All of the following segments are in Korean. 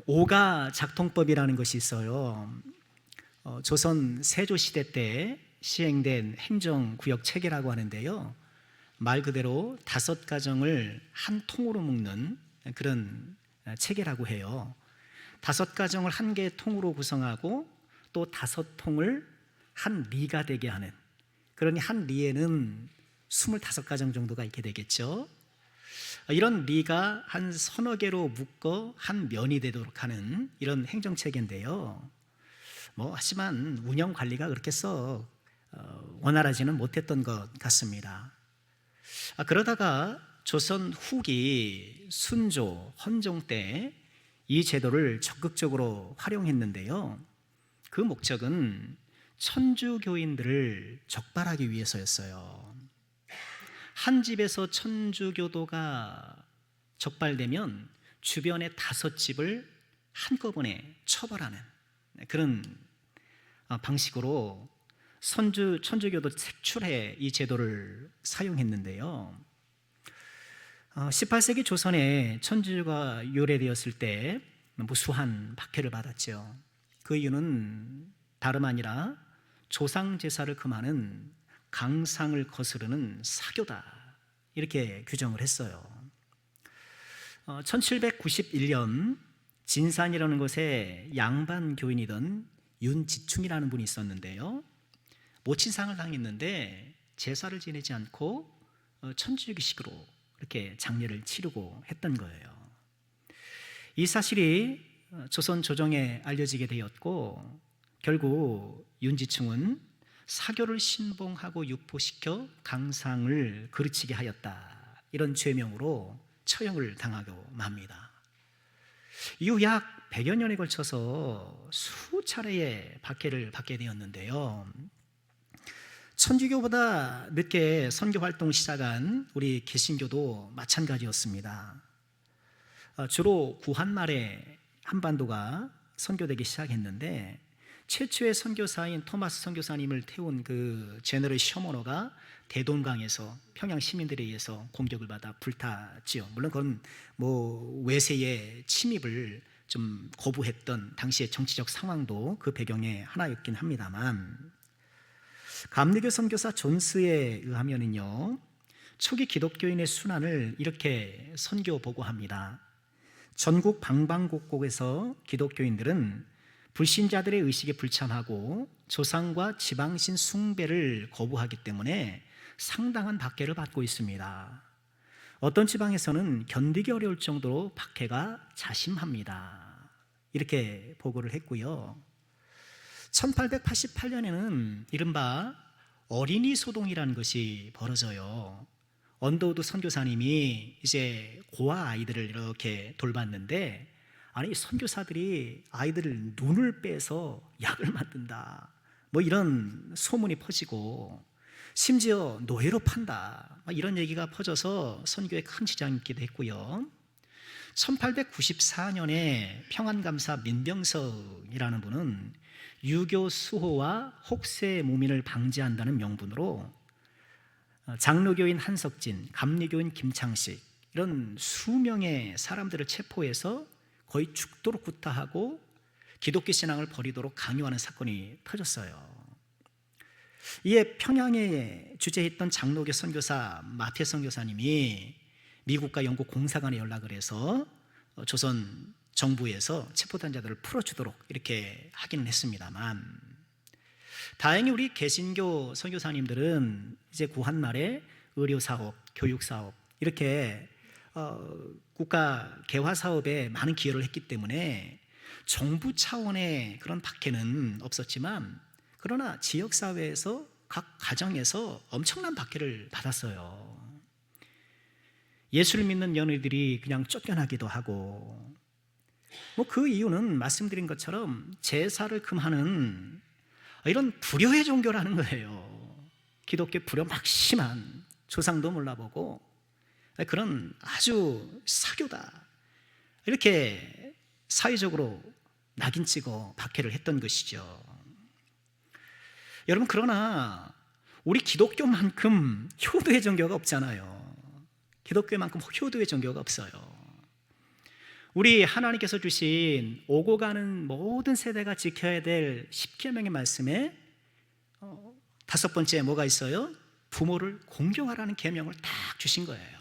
오가 작통법이라는 것이 있어요. 조선 세조 시대 때 시행된 행정구역 체계라고 하는데요, 말 그대로 5가정을 한 통으로 묶는 그런 체계라고 해요. 5가정을 한 개의 통으로 구성하고 또 5통을 한 리가 되게 하는, 그러니 한 리에는 25가정 정도가 있게 되겠죠. 이런 리가 한 서너 개로 묶어 한 면이 되도록 하는 이런 행정체계인데요, 하지만 운영 관리가 그렇게 썩 원활하지는 못했던 것 같습니다. 그러다가 조선 후기 순조, 헌종 때 이 제도를 적극적으로 활용했는데요, 그 목적은 천주교인들을 적발하기 위해서였어요. 한 집에서 천주교도가 적발되면 주변의 5집을 한꺼번에 처벌하는 그런 방식으로 천주교도 색출해 이 제도를 사용했는데요, 18세기 조선에 천주교가 요래되었을 때 무수한 박해를 받았죠. 그 이유는 다름 아니라 조상 제사를 금하는 강상을 거스르는 사교다, 이렇게 규정을 했어요. 1791년 진산이라는 곳에 양반 교인이던 윤지충이라는 분이 있었는데요, 모친상을 당했는데 제사를 지내지 않고 천주교식으로 이렇게 장례를 치르고 했던 거예요. 이 사실이 조선 조정에 알려지게 되었고, 결국 윤지충은 사교를 신봉하고 유포시켜 강상을 그르치게 하였다, 이런 죄명으로 처형을 당하고 맙니다. 이후 약 100여 년에 걸쳐서 수차례의 박해를 받게 되었는데요, 천주교보다 늦게 선교 활동을 시작한 우리 개신교도 마찬가지였습니다. 주로 구한 말에 한반도가 선교되기 시작했는데, 최초의 선교사인 토마스 선교사님을 태운 그 제너럴 셔머너가 대동강에서 평양 시민들에 의해서 공격을 받아 불탔지요. 물론 그건 외세의 침입을 좀 거부했던 당시의 정치적 상황도 그 배경의 하나였긴 합니다만, 감리교 선교사 존스에 의하면은요, 초기 기독교인의 순환을 이렇게 선교 보고합니다. 전국 방방곡곡에서 기독교인들은 불신자들의 의식에 불참하고 조상과 지방신 숭배를 거부하기 때문에 상당한 박해를 받고 있습니다. 어떤 지방에서는 견디기 어려울 정도로 박해가 자심합니다, 이렇게 보고를 했고요. 1888년에는 이른바 어린이 소동이라는 것이 벌어져요. 언더우드 선교사님이 이제 고아 아이들을 이렇게 돌봤는데, 아니 선교사들이 아이들을 눈을 빼서 약을 만든다, 이런 소문이 퍼지고, 심지어 노예로 판다, 이런 얘기가 퍼져서 선교에 큰 지장이 있기도 했고요. 1894년에 평안감사 민병석이라는 분은 유교 수호와 혹세 무민을 방지한다는 명분으로 장로교인 한석진, 감리교인 김창식, 이런 수명의 사람들을 체포해서 거의 죽도록 구타하고 기독교 신앙을 버리도록 강요하는 사건이 터졌어요. 이에 평양에 주재했던 장로교 선교사 마태 선교사님이 미국과 영국 공사관에 연락을 해서 조선 정부에서 체포된 자들을 풀어주도록 이렇게 하기는 했습니다만, 다행히 우리 개신교 선교사님들은 이제 구한말에 의료사업, 교육사업, 이렇게 국가 개화사업에 많은 기여를 했기 때문에 정부 차원의 그런 박해는 없었지만, 그러나 지역사회에서 각 가정에서 엄청난 박해를 받았어요. 예수를 믿는 며느리들이 그냥 쫓겨나기도 하고, 그 이유는 말씀드린 것처럼 제사를 금하는 이런 불효의 종교라는 거예요. 기독교 불효 막심한, 조상도 몰라보고 그런 아주 사교다, 이렇게 사회적으로 낙인 찍어 박해를 했던 것이죠. 여러분, 그러나 우리 기독교만큼 효도의 종교가 없잖아요. 기독교만큼 효도의 종교가 없어요. 우리 하나님께서 주신 오고 가는 모든 세대가 지켜야 될 십계명의 말씀에 다섯 번째 뭐가 있어요? 부모를 공경하라는 계명을 딱 주신 거예요.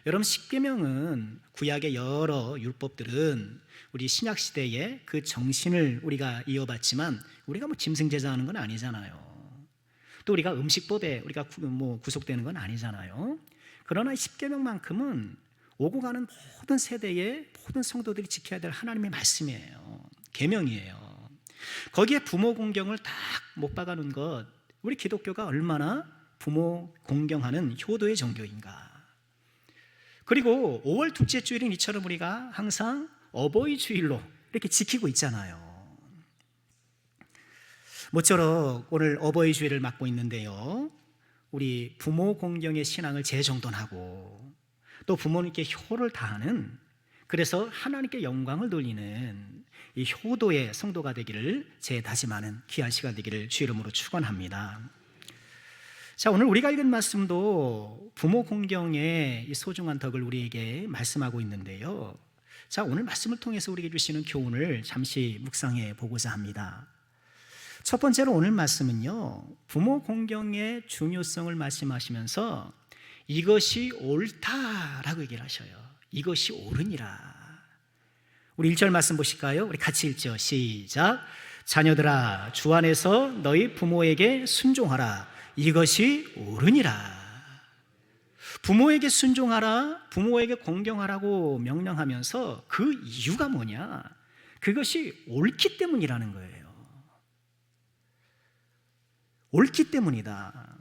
여러분, 십계명은 구약의 여러 율법들은 우리 신약 시대의 그 정신을 우리가 이어받지만 우리가 뭐 짐승제사하는 건 아니잖아요. 또 우리가 음식법에 우리가 구속되는 건 아니잖아요. 그러나 십계명만큼은 오고 가는 모든 세대의 모든 성도들이 지켜야 될 하나님의 말씀이에요. 계명이에요. 거기에 부모 공경을 딱 못 박아놓은 것, 우리 기독교가 얼마나 부모 공경하는 효도의 종교인가. 그리고 5월 둘째 주일인 이처럼 우리가 항상 어버이 주일로 이렇게 지키고 있잖아요. 모쪼록 오늘 어버이 주일을 맞고 있는데요, 우리 부모 공경의 신앙을 재정돈하고 또 부모님께 효를 다하는, 그래서 하나님께 영광을 돌리는 이 효도의 성도가 되기를 제 다짐하는 귀한 시간 되기를 주 이름으로 축원합니다. 자, 오늘 우리가 읽은 말씀도 부모 공경의 이 소중한 덕을 우리에게 말씀하고 있는데요. 자, 오늘 말씀을 통해서 우리에게 주시는 교훈을 잠시 묵상해 보고자 합니다. 첫 번째로 오늘 말씀은요, 부모 공경의 중요성을 말씀하시면서 이것이 옳다라고 얘기를 하셔요. 이것이 옳으니라. 우리 1절 말씀 보실까요? 우리 같이 읽죠. 시작. 자녀들아, 주 안에서 너희 부모에게 순종하라. 이것이 옳으니라. 부모에게 순종하라, 부모에게 공경하라고 명령하면서 그 이유가 뭐냐? 그것이 옳기 때문이라는 거예요. 옳기 때문이다.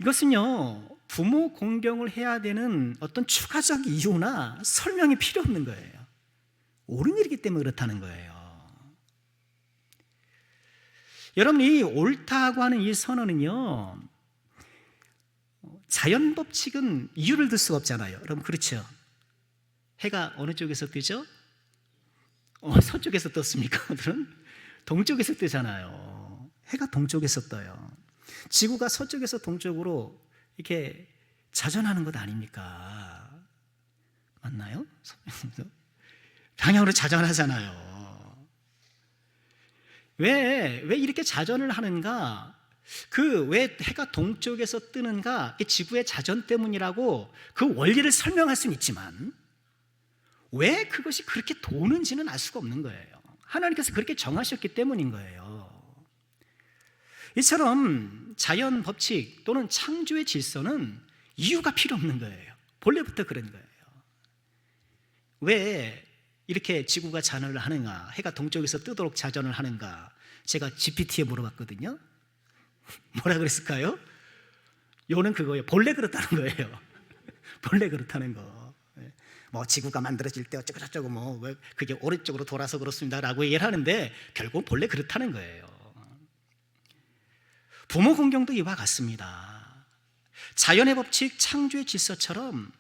이것은요, 부모 공경을 해야 되는 어떤 추가적 이유나 설명이 필요 없는 거예요. 옳은 일이기 때문에 그렇다는 거예요. 여러분, 이 옳다고 하는 이 선언은요, 자연 법칙은 이유를 들 수가 없잖아요. 여러분, 그렇죠? 해가 어느 쪽에서 뜨죠? 서쪽에서 떴습니까? 오늘은 동쪽에서 뜨잖아요. 해가 동쪽에서 떠요. 지구가 서쪽에서 동쪽으로 이렇게 자전하는 것 아닙니까? 맞나요? 방향으로 자전하잖아요. 왜 이렇게 자전을 하는가? 왜 해가 동쪽에서 뜨는가? 지구의 자전 때문이라고 그 원리를 설명할 수는 있지만 왜 그것이 그렇게 도는지는 알 수가 없는 거예요. 하나님께서 그렇게 정하셨기 때문인 거예요. 이처럼 자연 법칙 또는 창조의 질서는 이유가 필요 없는 거예요. 본래부터 그런 거예요. 왜 이렇게 지구가 자전을 하는가? 해가 동쪽에서 뜨도록 자전을 하는가? 제가 GPT에 물어봤거든요. 뭐라 그랬을까요? 요는 그거예요. 본래 그렇다는 거예요. 본래 그렇다는 거. 뭐 지구가 만들어질 때 어쩌고 저쩌고 왜 그게 오른쪽으로 돌아서 그렇습니다라고 얘기를 하는데 결국 본래 그렇다는 거예요. 부모 공경도 이와 같습니다. 자연의 법칙, 창조의 질서처럼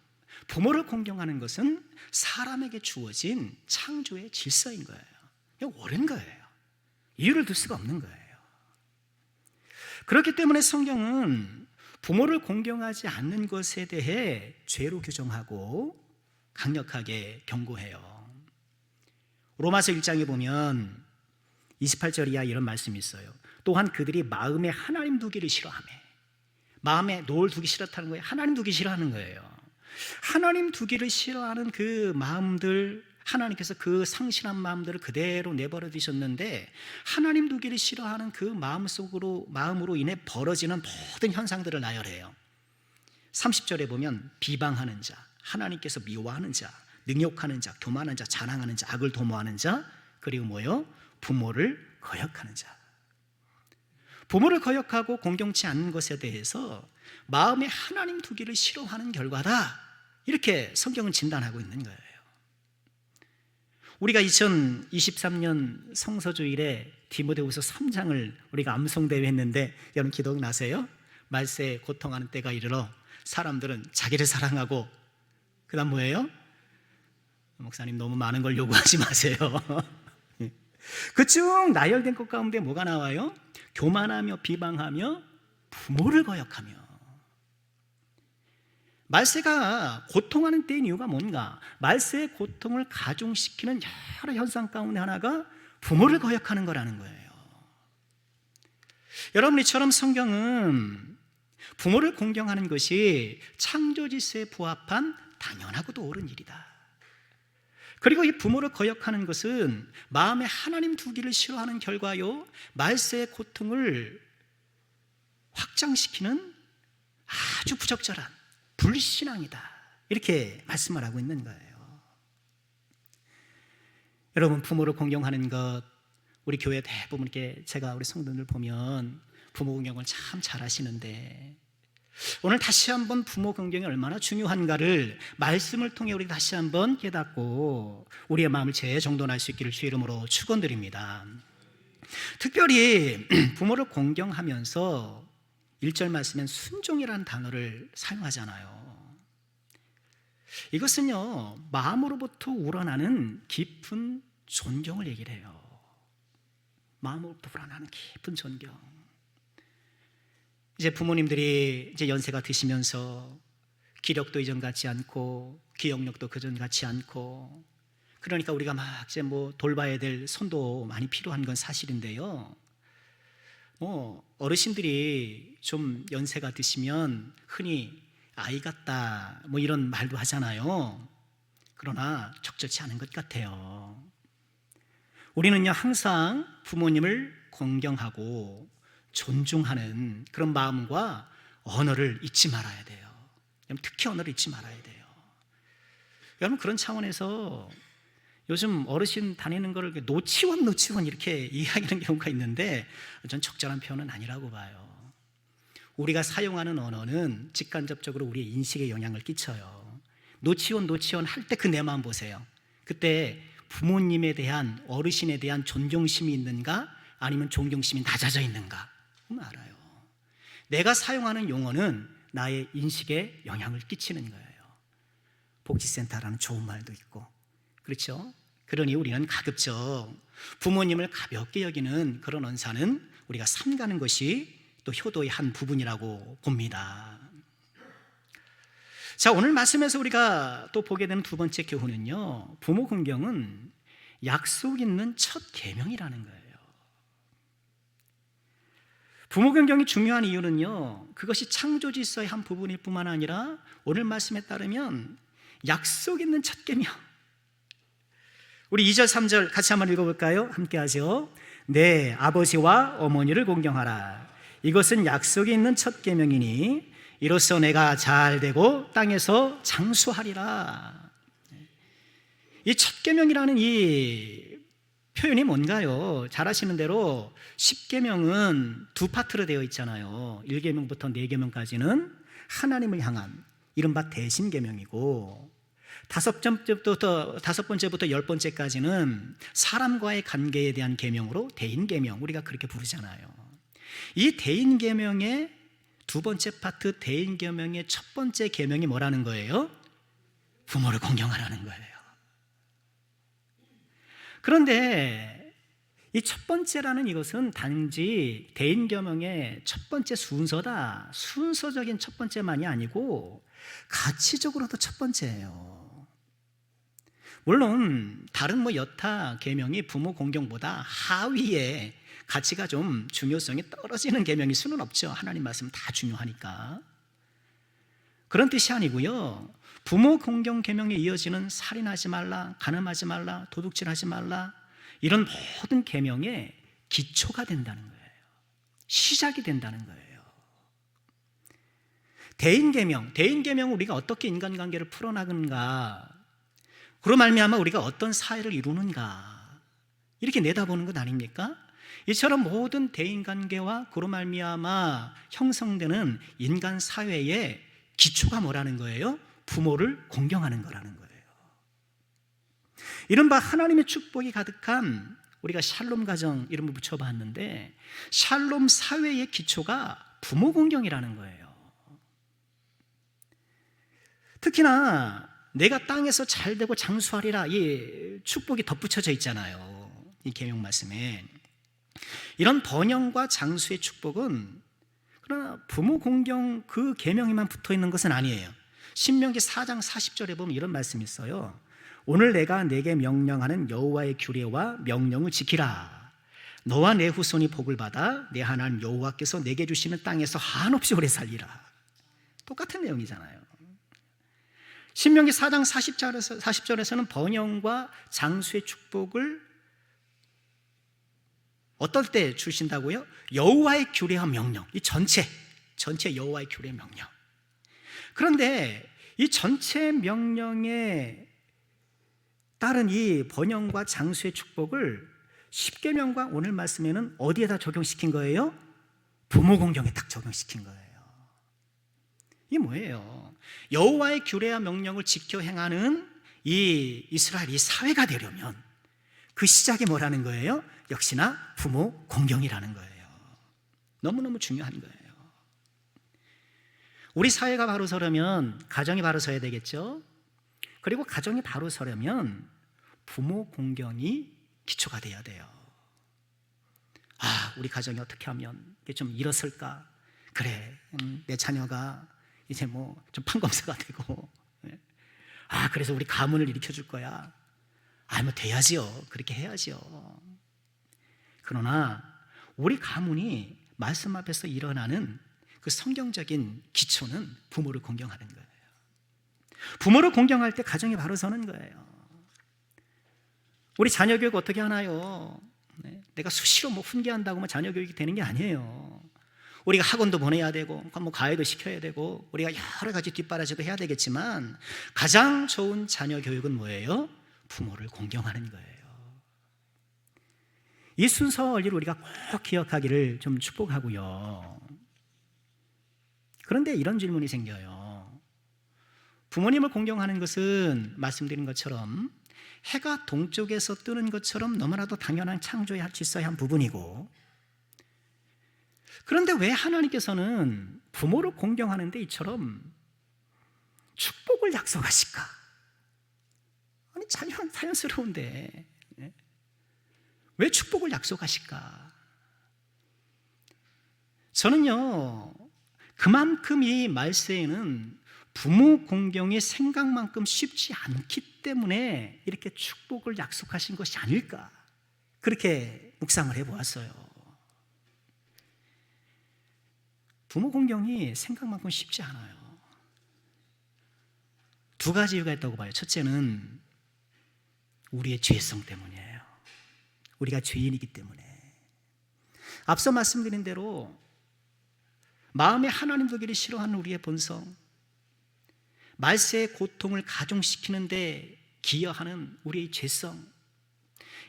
부모를 공경하는 것은 사람에게 주어진 창조의 질서인 거예요. 이게 옳은 거예요. 이유를 둘 수가 없는 거예요. 그렇기 때문에 성경은 부모를 공경하지 않는 것에 대해 죄로 규정하고 강력하게 경고해요. 로마서 1장에 보면 28절 이하 이런 말씀이 있어요. 또한 그들이 마음에 하나님 두기를 싫어하며, 마음에 노를 두기 싫다는 거예요. 하나님 두기 싫어하는 거예요. 하나님 두기를 싫어하는 그 마음들, 하나님께서 그 상실한 마음들을 그대로 내버려 두셨는데 하나님 두기를 싫어하는 그 마음으로 인해 벌어지는 모든 현상들을 나열해요. 30절에 보면 비방하는 자, 하나님께서 미워하는 자, 능욕하는 자, 교만한 자, 자랑하는 자, 악을 도모하는 자, 그리고 뭐요? 부모를 거역하는 자. 부모를 거역하고 공경치 않는 것에 대해서 마음에 하나님 두기를 싫어하는 결과다, 이렇게 성경은 진단하고 있는 거예요. 우리가 2023년 성서주일에 디모데후서 3장을 우리가 암송대회 했는데 여러분 기억나세요? 말세에 고통하는 때가 이르러 사람들은 자기를 사랑하고, 그 다음 뭐예요? 목사님 너무 많은 걸 요구하지 마세요. 그 쭉 나열된 것 가운데 뭐가 나와요? 교만하며 비방하며 부모를 거역하며. 말세가 고통하는 때인 이유가 뭔가? 말세의 고통을 가중시키는 여러 현상 가운데 하나가 부모를 거역하는 거라는 거예요. 여러분, 이처럼 성경은 부모를 공경하는 것이 창조 질서에 부합한 당연하고도 옳은 일이다. 그리고 이 부모를 거역하는 것은 마음에 하나님 두기를 싫어하는 결과요, 말세의 고통을 확장시키는 아주 부적절한 불신앙이다, 이렇게 말씀을 하고 있는 거예요. 여러분, 부모를 공경하는 것, 우리 교회 대부분 이렇게 제가 우리 성도들 보면 부모 공경을 참 잘하시는데, 오늘 다시 한번 부모 공경이 얼마나 중요한가를 말씀을 통해 우리 다시 한번 깨닫고 우리의 마음을 재정돈할 수 있기를 주의 이름으로 축원드립니다. 특별히 부모를 공경하면서 1절 말씀엔 순종이라는 단어를 사용하잖아요. 이것은요, 마음으로부터 우러나는 깊은 존경을 얘기를 해요. 마음으로부터 우러나는 깊은 존경. 이제 부모님들이 이제 연세가 드시면서 기력도 이전 같지 않고 기억력도 그전 같지 않고, 그러니까 우리가 막 이제 뭐 돌봐야 될 손도 많이 필요한 건 사실인데요. 어르신들이 좀 연세가 드시면 흔히 아이 같다 뭐 이런 말도 하잖아요. 그러나 적절치 않은 것 같아요. 우리는요, 항상 부모님을 공경하고 존중하는 그런 마음과 언어를 잊지 말아야 돼요. 특히 언어를 잊지 말아야 돼요. 여러분, 그런 차원에서 요즘 어르신 다니는 거를 노치원 이렇게 이야기하는 경우가 있는데, 전 적절한 표현은 아니라고 봐요. 우리가 사용하는 언어는 직간접적으로 우리의 인식에 영향을 끼쳐요. 노치원 할 때 그 내 마음 보세요. 그때 부모님에 대한, 어르신에 대한 존경심이 있는가, 아니면 존경심이 낮아져 있는가 그럼 알아요. 내가 사용하는 용어는 나의 인식에 영향을 끼치는 거예요. 복지센터라는 좋은 말도 있고, 그렇죠? 그러니 우리는 가급적 부모님을 가볍게 여기는 그런 언사는 우리가 삼가는 것이 또 효도의 한 부분이라고 봅니다. 자, 오늘 말씀에서 우리가 또 보게 되는 두 번째 교훈은요, 부모 공경은 약속 있는 첫 계명이라는 거예요. 부모 공경이 중요한 이유는요, 그것이 창조 질서의 한 부분일 뿐만 아니라 오늘 말씀에 따르면 약속 있는 첫 계명. 우리 2절 3절 같이 한번 읽어볼까요? 함께 하죠. 내 아버지와 어머니를 공경하라. 이것은 약속이 있는 첫 계명이니 이로써 내가 잘 되고 땅에서 장수하리라. 이 첫 계명이라는 이 표현이 뭔가요? 잘 아시는 대로 10계명은 두 파트로 되어 있잖아요. 1계명부터 4계명까지는 하나님을 향한 이른바 대신계명이고, 다섯 번째부터 10번째까지는 사람과의 관계에 대한 계명으로 대인계명, 우리가 그렇게 부르잖아요. 이 대인계명의 두 번째 파트, 대인계명의 첫 번째 계명이 뭐라는 거예요? 부모를 공경하라는 거예요. 그런데 이 첫 번째라는 이것은 단지 대인계명의 첫 번째 순서다, 순서적인 첫 번째만이 아니고 가치적으로도 첫 번째예요. 물론 다른 뭐 여타 계명이 부모 공경보다 하위에 가치가 좀 중요성이 떨어지는 계명일 수는 없죠. 하나님 말씀은 다 중요하니까. 그런 뜻이 아니고요, 부모 공경 계명에 이어지는 살인하지 말라, 간음하지 말라, 도둑질하지 말라, 이런 모든 계명의 기초가 된다는 거예요. 시작이 된다는 거예요. 대인계명, 우리가 어떻게 인간관계를 풀어나가는가, 그로 말미암아 우리가 어떤 사회를 이루는가, 이렇게 내다보는 것 아닙니까? 이처럼 모든 대인관계와 그로 말미암아 형성되는 인간 사회의 기초가 뭐라는 거예요? 부모를 공경하는 거라는 거예요. 이른바 하나님의 축복이 가득한, 우리가 샬롬 가정 이름을 붙여봤는데, 샬롬 사회의 기초가 부모 공경이라는 거예요. 특히나 내가 땅에서 잘되고 장수하리라, 이 축복이 덧붙여져 있잖아요, 이 계명 말씀에. 이런 번영과 장수의 축복은 그러나 부모 공경 그 계명에만 붙어 있는 것은 아니에요. 신명기 4장 40절에 보면 이런 말씀이 있어요. 오늘 내가 내게 명령하는 여호와의 규례와 명령을 지키라. 너와 내 후손이 복을 받아 내 하나님 여호와께서 내게 주시는 땅에서 한없이 오래 살리라. 똑같은 내용이잖아요. 신명기 4장 40절에서는 번영과 장수의 축복을 어떨 때 주신다고요? 여호와의 규례와 명령. 이 전체 여호와의 규례 명령. 그런데 이 전체 명령에 따른 이 번영과 장수의 축복을 십계명과 오늘 말씀에는 어디에다 적용시킨 거예요? 부모 공경에 딱 적용시킨 거예요. 이게 뭐예요? 여호와의 규례와 명령을 지켜 행하는 이 이스라엘 이 사회가 되려면 그 시작이 뭐라는 거예요? 역시나 부모 공경이라는 거예요. 너무너무 중요한 거예요. 우리 사회가 바로 서려면 가정이 바로 서야 되겠죠. 그리고 가정이 바로 서려면 부모 공경이 기초가 돼야 돼요. 우리 가정이 어떻게 하면 이게 좀 일었을까? 그래, 내 자녀가 이제 뭐 좀 판검사가 되고, 그래서 우리 가문을 일으켜줄 거야. 뭐 돼야지요. 그렇게 해야지요. 그러나 우리 가문이 말씀 앞에서 일어나는 그 성경적인 기초는 부모를 공경하는 거예요. 부모를 공경할 때 가정이 바로 서는 거예요. 우리 자녀 교육 어떻게 하나요? 내가 수시로 훈계한다고 자녀 교육이 되는 게 아니에요. 우리가 학원도 보내야 되고 과외도 시켜야 되고 우리가 여러 가지 뒷바라지도 해야 되겠지만 가장 좋은 자녀 교육은 뭐예요? 부모를 공경하는 거예요. 이 순서 원리를 우리가 꼭 기억하기를 좀 축복하고요. 그런데 이런 질문이 생겨요. 부모님을 공경하는 것은 말씀드린 것처럼 해가 동쪽에서 뜨는 것처럼 너무나도 당연한 창조의 질서의 한 부분이고, 그런데 왜 하나님께서는 부모를 공경하는데 이처럼 축복을 약속하실까? 아니 자연스러운데 왜 축복을 약속하실까? 저는요, 그만큼 이 말세에는 부모 공경의 생각만큼 쉽지 않기 때문에 이렇게 축복을 약속하신 것이 아닐까, 그렇게 묵상을 해보았어요. 부모 공경이 생각만큼 쉽지 않아요. 두 가지 이유가 있다고 봐요. 첫째는 우리의 죄성 때문이에요. 우리가 죄인이기 때문에. 앞서 말씀드린 대로 마음에 하나님 두기를 싫어하는 우리의 본성, 말세의 고통을 가중시키는데 기여하는 우리의 죄성,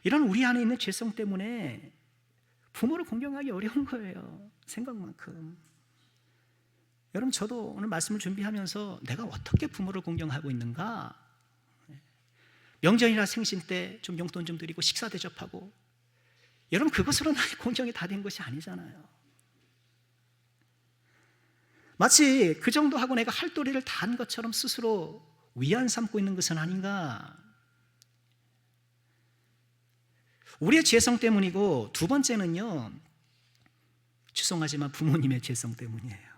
이런 우리 안에 있는 죄성 때문에 부모를 공경하기 어려운 거예요. 생각만큼. 여러분, 저도 오늘 말씀을 준비하면서 내가 어떻게 부모를 공경하고 있는가, 명절이나 생신 때 좀 용돈 좀 드리고 식사 대접하고, 여러분 그것으로 나의 공경이 다 된 것이 아니잖아요. 마치 그 정도 하고 내가 할 도리를 다 한 것처럼 스스로 위안 삼고 있는 것은 아닌가. 우리의 죄성 때문이고, 두 번째는요, 죄송하지만 부모님의 죄성 때문이에요.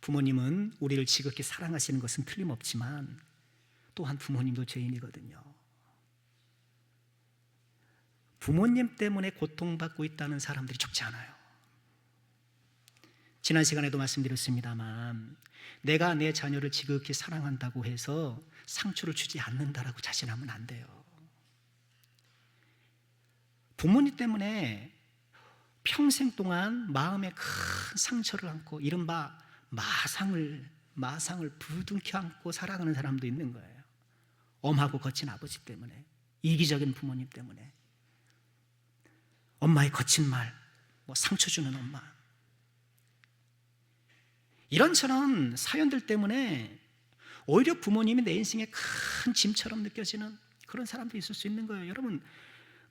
부모님은 우리를 지극히 사랑하시는 것은 틀림없지만 또한 부모님도 죄인이거든요. 부모님 때문에 고통받고 있다는 사람들이 적지 않아요. 지난 시간에도 말씀드렸습니다만, 내가 내 자녀를 지극히 사랑한다고 해서 상처를 주지 않는다라고 자신하면 안 돼요. 부모님 때문에 평생 동안 마음에 큰 상처를 안고 이른바 마상을 부둥켜 안고 살아가는 사람도 있는 거예요. 엄하고 거친 아버지 때문에, 이기적인 부모님 때문에, 엄마의 거친 말, 상처 주는 엄마, 이런저런 사연들 때문에 오히려 부모님이 내 인생의 큰 짐처럼 느껴지는 그런 사람도 있을 수 있는 거예요. 여러분,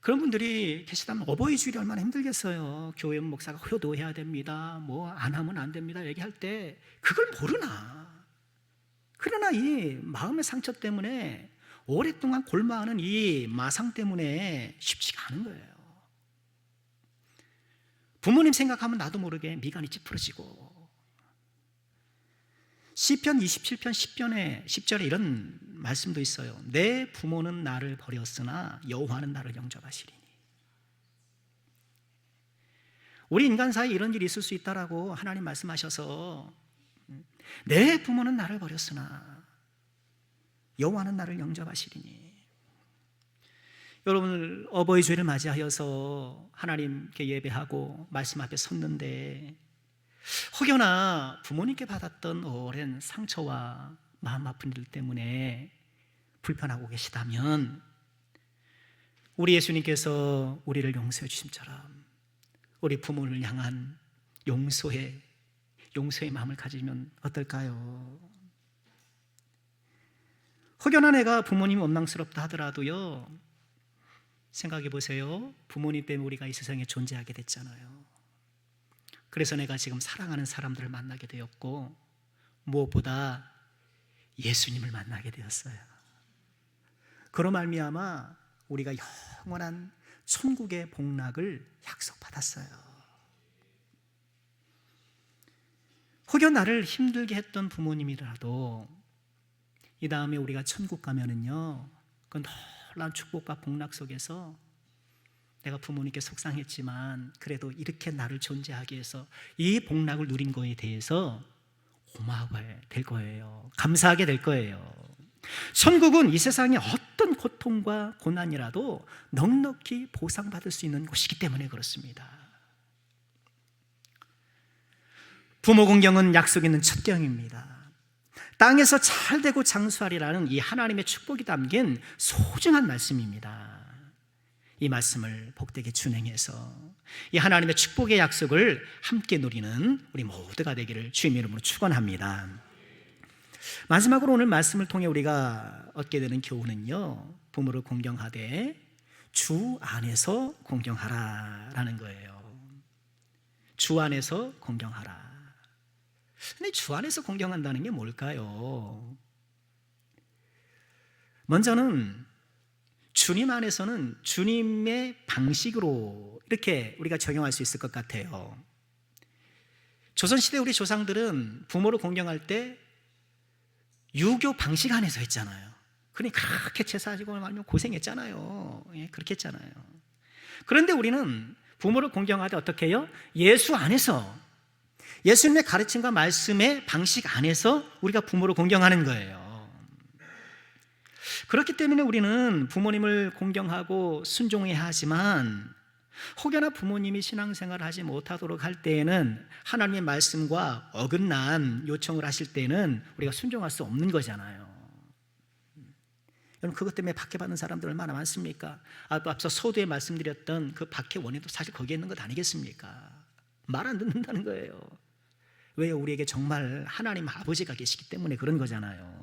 그런 분들이 계시다면 어버이 주일이 얼마나 힘들겠어요. 교회 목사가 효도해야 됩니다, 안 하면 안 됩니다 얘기할 때 그걸 모르나. 그러나 이 마음의 상처 때문에 오랫동안 골마하는 이 마상 때문에 쉽지가 않은 거예요. 부모님 생각하면 나도 모르게 미간이 찌푸러지고, 시편 27편 10절에 이런 말씀도 있어요. 내 부모는 나를 버렸으나 여호와는 나를 영접하시리니. 우리 인간 사이에 이런 일이 있을 수 있다라고 하나님 말씀하셔서 내 부모는 나를 버렸으나 여호와는 나를 영접하시리니. 여러분, 어버이 주일을 맞이하여서 하나님께 예배하고 말씀 앞에 섰는데 혹여나 부모님께 받았던 오랜 상처와 마음 아픈 일 때문에 불편하고 계시다면 우리 예수님께서 우리를 용서해 주심처럼 우리 부모를 향한 용서의 마음을 가지면 어떨까요? 혹여나 내가 부모님이 원망스럽다 하더라도요, 생각해 보세요. 부모님 때문에 우리가 이 세상에 존재하게 됐잖아요. 그래서 내가 지금 사랑하는 사람들을 만나게 되었고 무엇보다 예수님을 만나게 되었어요. 그로 말미암아 우리가 영원한 천국의 복락을 약속받았어요. 혹여 나를 힘들게 했던 부모님이라도 이 다음에 우리가 천국 가면은요, 그 놀라운 축복과 복락 속에서 내가 부모님께 속상했지만 그래도 이렇게 나를 존재하게 해서 이 복락을 누린 거에 대해서 고마워해 될 거예요. 감사하게 될 거예요. 천국은 이 세상의 어떤 고통과 고난이라도 넉넉히 보상받을 수 있는 곳이기 때문에 그렇습니다. 부모 공경은 약속 있는 첫 경입니다. 땅에서 잘되고 장수하리라는 이 하나님의 축복이 담긴 소중한 말씀입니다. 이 말씀을 복되게 준행해서 이 하나님의 축복의 약속을 함께 누리는 우리 모두가 되기를 주님의 이름으로 축원합니다. 마지막으로 오늘 말씀을 통해 우리가 얻게 되는 교훈은요, 부모를 공경하되 주 안에서 공경하라라는 거예요. 주 안에서 공경하라. 근데 주 안에서 공경한다는 게 뭘까요? 먼저는 주님 안에서는 주님의 방식으로 이렇게 우리가 적용할 수 있을 것 같아요. 조선시대 우리 조상들은 부모를 공경할 때 유교 방식 안에서 했잖아요. 그러니 그렇게 제사지고 말면 고생했잖아요. 예, 그렇게 했잖아요. 그런데 우리는 부모를 공경할 때 어떻게 해요? 예수 안에서, 예수님의 가르침과 말씀의 방식 안에서 우리가 부모를 공경하는 거예요. 그렇기 때문에 우리는 부모님을 공경하고 순종해야 하지만 혹여나 부모님이 신앙생활을 하지 못하도록 할 때에는 하나님의 말씀과 어긋난 요청을 하실 때는 우리가 순종할 수 없는 거잖아요. 여러분, 그것 때문에 박해받는 사람들 얼마나 많습니까? 앞서 서두에 말씀드렸던 그 박해 원인도 사실 거기에 있는 것 아니겠습니까? 말 안 듣는다는 거예요. 왜요? 우리에게 정말 하나님 아버지가 계시기 때문에 그런 거잖아요.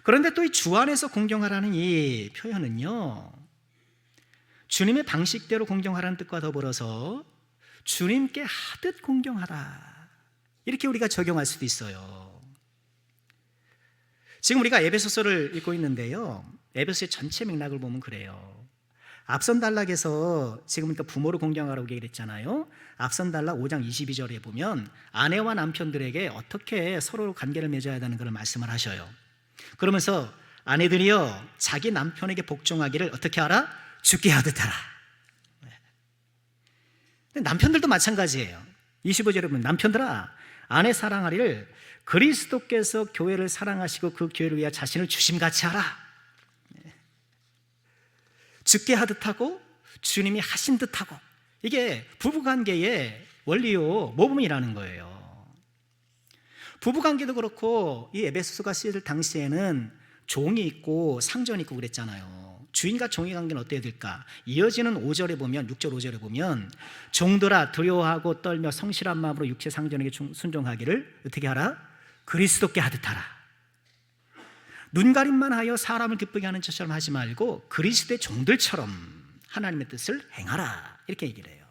그런데 또 이 주 안에서 공경하라는 이 표현은요, 주님의 방식대로 공경하라는 뜻과 더불어서 주님께 하듯 공경하라, 이렇게 우리가 적용할 수도 있어요. 지금 우리가 에베소서를 읽고 있는데요, 에베소의 전체 맥락을 보면 그래요. 앞선 단락에서 지금 그러니까 부모를 공경하라고 얘기를 했잖아요. 앞선 단락 5장 22절에 보면 아내와 남편들에게 어떻게 서로 관계를 맺어야 하는 걸 말씀을 하셔요. 그러면서 아내들이요, 자기 남편에게 복종하기를 어떻게 하라? 죽게 하듯 하라. 남편들도 마찬가지예요. 25절에 보면 남편들아, 아내 사랑하리를 그리스도께서 교회를 사랑하시고 그 교회를 위하여 자신을 주심같이 하라. 죽게 하듯 하고 주님이 하신 듯 하고, 이게 부부관계의 원리요 모범이라는 거예요. 부부관계도 그렇고 이 에베소서가 쓰여질 당시에는 종이 있고 상전이 있고 그랬잖아요. 주인과 종의 관계는 어때야 될까? 이어지는 5절에 보면, 6절 5절에 보면 종들아 두려워하고 떨며 성실한 마음으로 육체 상전에게 순종하기를 어떻게 하라? 그리스도께 하듯 하라. 눈가림만 하여 사람을 기쁘게 하는 것처럼 하지 말고 그리스도의 종들처럼 하나님의 뜻을 행하라, 이렇게 얘기를 해요.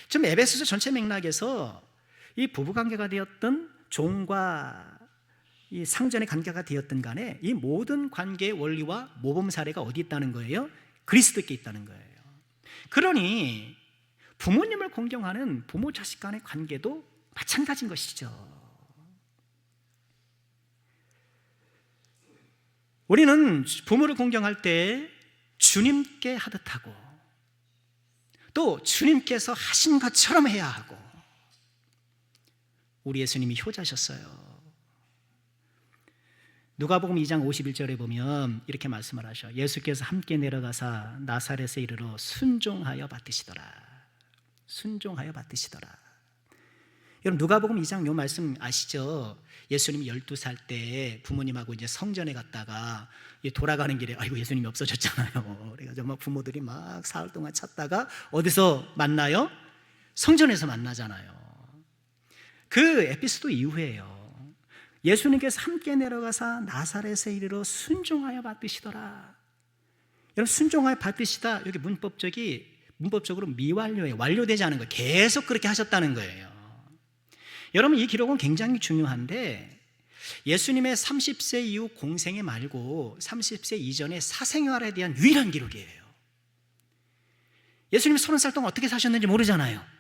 지금 에베소서 전체 맥락에서 이 부부관계가 되었던 종과 이 상전의 관계가 되었든 간에 이 모든 관계의 원리와 모범 사례가 어디 있다는 거예요? 그리스도께 있다는 거예요. 그러니 부모님을 공경하는 부모 자식 간의 관계도 마찬가지인 것이죠. 우리는 부모를 공경할 때 주님께 하듯 하고 또 주님께서 하신 것처럼 해야 하고, 우리 예수님이 효자셨어요. 누가복음 2장 51절에 보면 이렇게 말씀을 하셔. 예수께서 함께 내려가사 나사렛에 이르러 순종하여 받으시더라. 순종하여 받으시더라. 여러분, 누가복음 2장 요 말씀 아시죠? 예수님이 12살 때 부모님하고 이제 성전에 갔다가 돌아가는 길에 아이고 예수님이 없어졌잖아요. 그래가지고 막 부모들이 막 사흘 동안 찾다가 어디서 만나요? 성전에서 만나잖아요. 그 에피소드 이후에요, 예수님께서 함께 내려가사 나사렛에 이르러 순종하여 받으시더라. 여러분, 순종하여 받으시다, 여기 문법적으로 미완료예요. 완료되지 않은 거예요. 계속 그렇게 하셨다는 거예요. 여러분, 이 기록은 굉장히 중요한데 예수님의 30세 이후 공생애 말고 30세 이전의 사생활에 대한 유일한 기록이에요. 예수님이 30살 동안 어떻게 사셨는지 모르잖아요.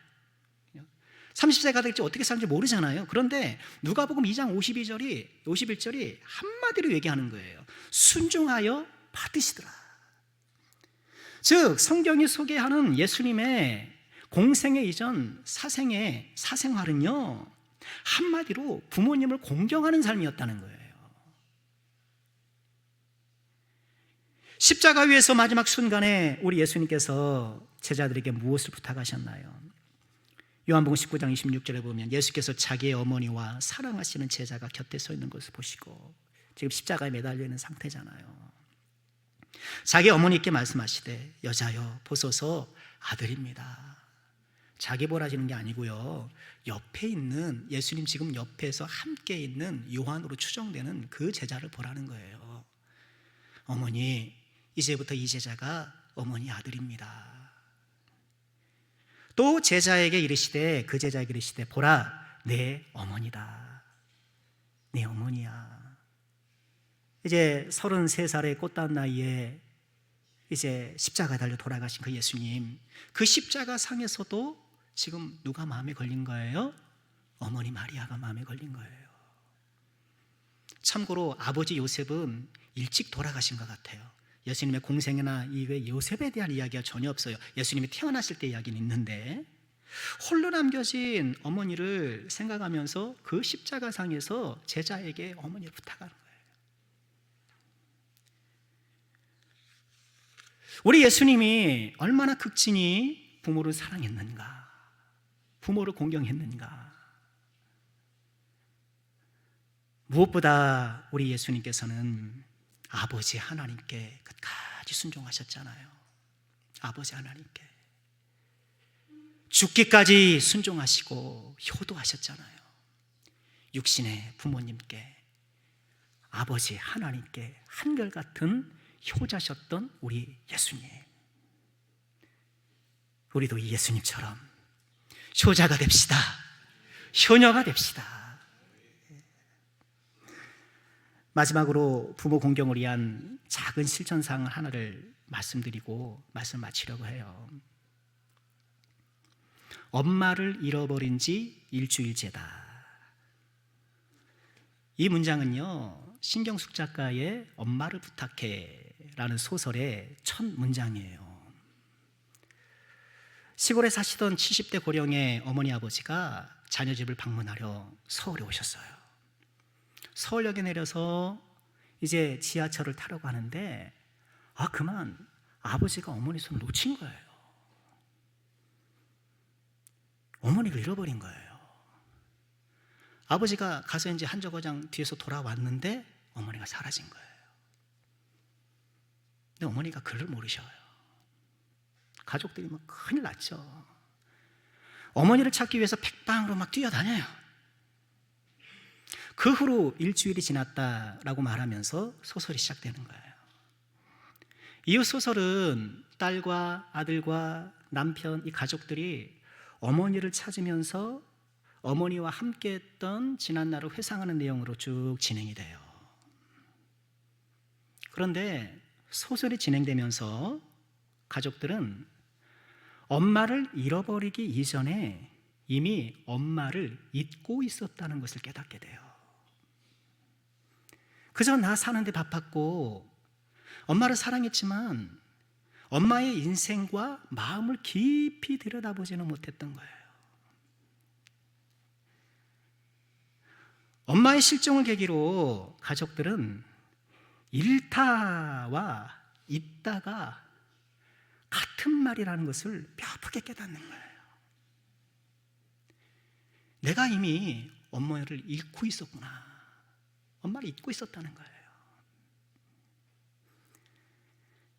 30세가 될지 어떻게 살는지 모르잖아요. 그런데 누가복음 2장 51절이 한마디로 얘기하는 거예요. 순종하여 받으시더라. 즉 성경이 소개하는 예수님의 공생애 이전 사생활은요, 한마디로 부모님을 공경하는 삶이었다는 거예요. 십자가 위에서 마지막 순간에 우리 예수님께서 제자들에게 무엇을 부탁하셨나요? 요한복음 19장 26절에 보면 예수께서 자기의 어머니와 사랑하시는 제자가 곁에 서 있는 것을 보시고, 지금 십자가에 매달려 있는 상태잖아요. 자기 어머니께 말씀하시되 여자여 보소서 아들입니다. 자기 보라지는 게 아니고요, 옆에 있는 예수님 지금 옆에서 함께 있는 요한으로 추정되는 그 제자를 보라는 거예요. 어머니, 이제부터 이 제자가 어머니 아들입니다. 또 제자에게 이르시되, 그 제자에게 이르시되 보라 내 어머니다. 내 어머니야. 이제 33살의 꽃다운 나이에 이제 십자가에 달려 돌아가신 그 예수님, 그 십자가 상에서도 지금 누가 마음에 걸린 거예요? 어머니 마리아가 마음에 걸린 거예요. 참고로 아버지 요셉은 일찍 돌아가신 것 같아요. 예수님의 공생애나 이외에 요셉에 대한 이야기가 전혀 없어요. 예수님이 태어나실 때 이야기는 있는데, 홀로 남겨진 어머니를 생각하면서 그 십자가상에서 제자에게 어머니를 부탁하는 거예요. 우리 예수님이 얼마나 극진히 부모를 사랑했는가, 부모를 공경했는가. 무엇보다 우리 예수님께서는 아버지 하나님께 끝까지 순종하셨잖아요. 아버지 하나님께 죽기까지 순종하시고 효도하셨잖아요. 육신의 부모님께, 아버지 하나님께 한결같은 효자셨던 우리 예수님, 우리도 이 예수님처럼 효자가 됩시다. 효녀가 됩시다. 마지막으로 부모 공경을 위한 작은 실천사항 하나를 말씀드리고 말씀 마치려고 해요. 엄마를 잃어버린 지 일주일째다. 이 문장은요, 신경숙 작가의 엄마를 부탁해 라는 소설의 첫 문장이에요. 시골에 사시던 70대 고령의 어머니 아버지가 자녀 집을 방문하려 서울에 오셨어요. 서울역에 내려서 이제 지하철을 타려고 하는데 그만 아버지가 어머니 손을 놓친 거예요. 어머니를 잃어버린 거예요. 아버지가 가서 이제 한 정거장 뒤에서 돌아왔는데 어머니가 사라진 거예요. 근데 어머니가 그를 모르셔요. 가족들이 막 큰일 났죠. 어머니를 찾기 위해서 백방으로 막 뛰어다녀요. 그 후로 일주일이 지났다라고 말하면서 소설이 시작되는 거예요. 이 소설은 딸과 아들과 남편, 이 가족들이 어머니를 찾으면서 어머니와 함께했던 지난 날을 회상하는 내용으로 쭉 진행이 돼요. 그런데 소설이 진행되면서 가족들은 엄마를 잃어버리기 이전에 이미 엄마를 잊고 있었다는 것을 깨닫게 돼요. 그저 나 사는데 바빴고 엄마를 사랑했지만 엄마의 인생과 마음을 깊이 들여다보지는 못했던 거예요. 엄마의 실종을 계기로 가족들은 잃다와 있다가 같은 말이라는 것을 뼈아프게 깨닫는 거예요. 내가 이미 엄마를 잃고 있었구나. 엄마를 잊고 있었다는 거예요.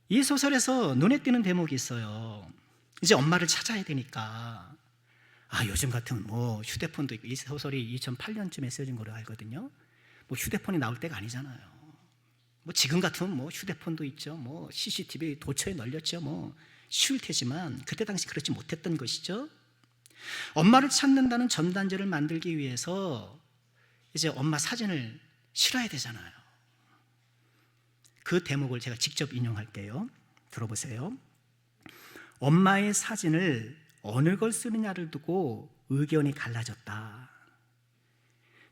이 소설에서 눈에 띄는 대목이 있어요. 이제 엄마를 찾아야 되니까 요즘 같은 뭐 휴대폰도 있고, 이 소설이 2008년쯤에 쓰여진 걸로 알거든요. 뭐 휴대폰이 나올 때가 아니잖아요. 뭐 지금 같으면 뭐 휴대폰도 있죠. 뭐 CCTV 도처에 널렸죠. 뭐 쉬울 테지만 그때 당시 그렇지 못했던 것이죠. 엄마를 찾는다는 전단지를 만들기 위해서 이제 엄마 사진을 실어야 되잖아요. 그 대목을 제가 직접 인용할게요. 들어보세요. 엄마의 사진을 어느 걸 쓰느냐를 두고 의견이 갈라졌다.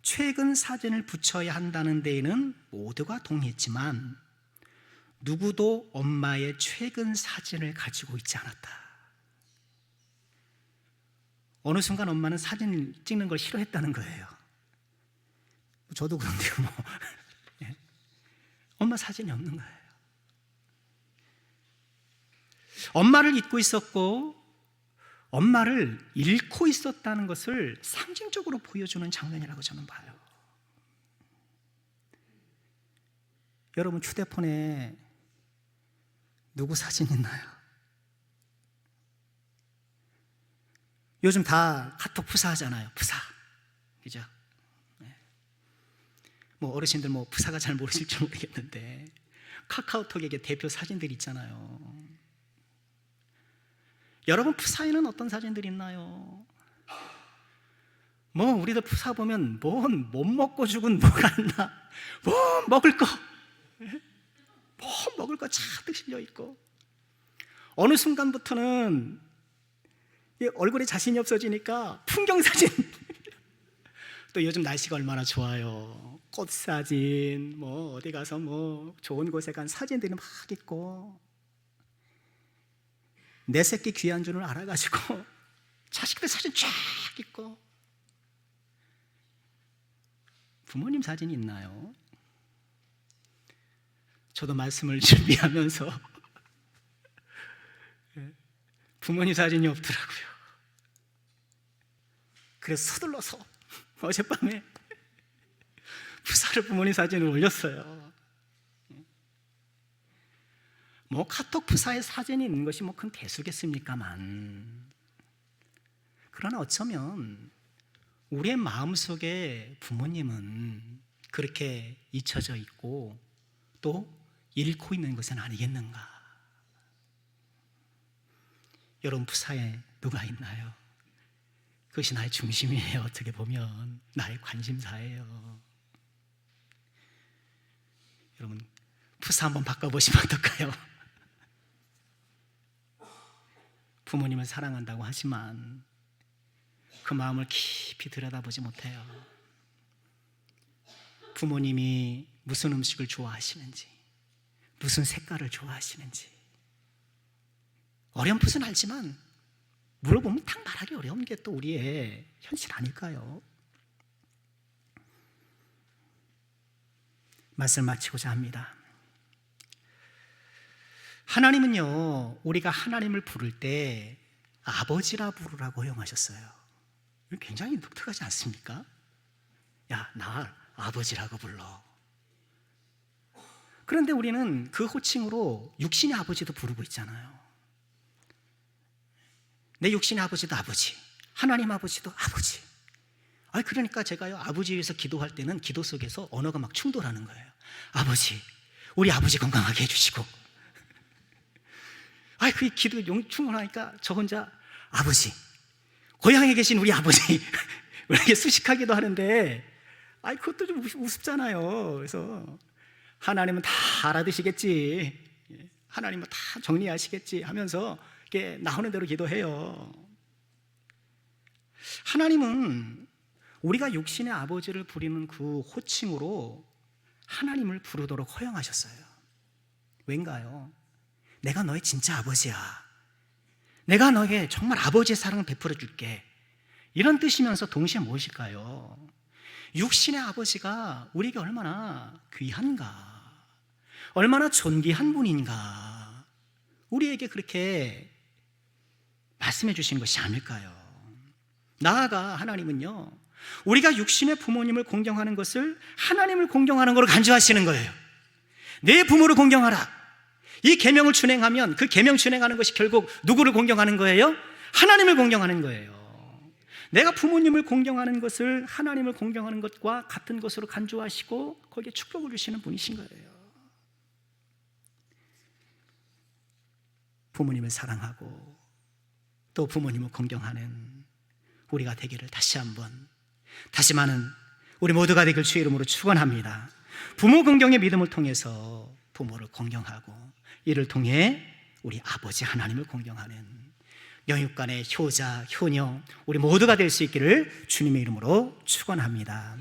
최근 사진을 붙여야 한다는 데에는 모두가 동의했지만 누구도 엄마의 최근 사진을 가지고 있지 않았다. 어느 순간 엄마는 사진 찍는 걸 싫어했다는 거예요. 저도 그런데요. 뭐 엄마 사진이 없는 거예요. 엄마를 잊고 있었고 엄마를 잃고 있었다는 것을 상징적으로 보여주는 장면이라고 저는 봐요. 여러분 휴대폰에 누구 사진 있나요? 요즘 다 카톡 푸사하잖아요. 푸사, 그죠? 뭐 어르신들 뭐 푸사가 잘 모르실 줄 모르겠는데 카카오톡에 대표 사진들 있잖아요. 여러분 푸사에는 어떤 사진들이 있나요? 뭐 우리들 푸사 보면 뭔 못 먹고 죽은 뭐가 있나, 뭐 먹을 거 잔뜩 실려 있고, 어느 순간부터는 얼굴에 자신이 없어지니까 풍경 사진 또 요즘 날씨가 얼마나 좋아요. 꽃 사진, 뭐 어디 가서 뭐 좋은 곳에 간 사진들이 막 있고, 내 새끼 귀한 줄을 알아가지고 자식들 사진 쫙 있고. 부모님 사진이 있나요? 저도 말씀을 준비하면서 부모님 사진이 없더라고요. 그래서 서둘러서 어젯밤에 푸사를 부모님 사진을 올렸어요. 뭐 카톡 푸사에 사진이 있는 것이 뭐 큰 대수겠습니까만, 그러나 어쩌면 우리의 마음속에 부모님은 그렇게 잊혀져 있고 또 잃고 있는 것은 아니겠는가. 여러분 푸사에 누가 있나요? 그것이 나의 중심이에요. 어떻게 보면 나의 관심사예요. 여러분 푸사 한번 바꿔보시면 어떨까요? 부모님을 사랑한다고 하지만 그 마음을 깊이 들여다보지 못해요. 부모님이 무슨 음식을 좋아하시는지, 무슨 색깔을 좋아하시는지 어렴풋은 알지만 물어보면 딱 말하기 어려운 게 또 우리의 현실 아닐까요? 말씀 마치고자 합니다. 하나님은요, 우리가 하나님을 부를 때 아버지라 부르라고 허용하셨어요. 굉장히 독특하지 않습니까? 야, 나 아버지라고 불러. 그런데 우리는 그 호칭으로 육신의 아버지도 부르고 있잖아요. 내 육신의 아버지도 아버지, 하나님 아버지도 아버지. 그러니까 제가요, 아버지 위해서 기도할 때는 기도 속에서 언어가 막 충돌하는 거예요. 아버지, 우리 아버지 건강하게 해주시고. 그 기도 충돌하니까 저 혼자 아버지, 고향에 계신 우리 아버지 이렇게 수식하기도 하는데, 그것도 좀 우습잖아요. 그래서 하나님은 다 알아두시겠지, 하나님은 다 정리하시겠지 하면서 이렇게 나오는 대로 기도해요. 하나님은 우리가 육신의 아버지를 부리는 그 호칭으로 하나님을 부르도록 허용하셨어요. 왠가요? 내가 너의 진짜 아버지야. 내가 너에게 정말 아버지의 사랑을 베풀어 줄게. 이런 뜻이면서 동시에 무엇일까요? 육신의 아버지가 우리에게 얼마나 귀한가, 얼마나 존귀한 분인가, 우리에게 그렇게 말씀해 주시는 것이 아닐까요? 나아가 하나님은요, 우리가 육신의 부모님을 공경하는 것을 하나님을 공경하는 것으로 간주하시는 거예요. 내 부모를 공경하라. 이 계명을 준행하면 그 계명 준행하는 것이 결국 누구를 공경하는 거예요? 하나님을 공경하는 거예요. 내가 부모님을 공경하는 것을 하나님을 공경하는 것과 같은 것으로 간주하시고 거기에 축복을 주시는 분이신 거예요. 부모님을 사랑하고 또 부모님을 공경하는 우리가 되기를 다시 많은 우리 모두가 되길 주의 이름으로 축원합니다. 부모 공경의 믿음을 통해서 부모를 공경하고 이를 통해 우리 아버지 하나님을 공경하는 영육간의 효자, 효녀 우리 모두가 될 수 있기를 주님의 이름으로 축원합니다.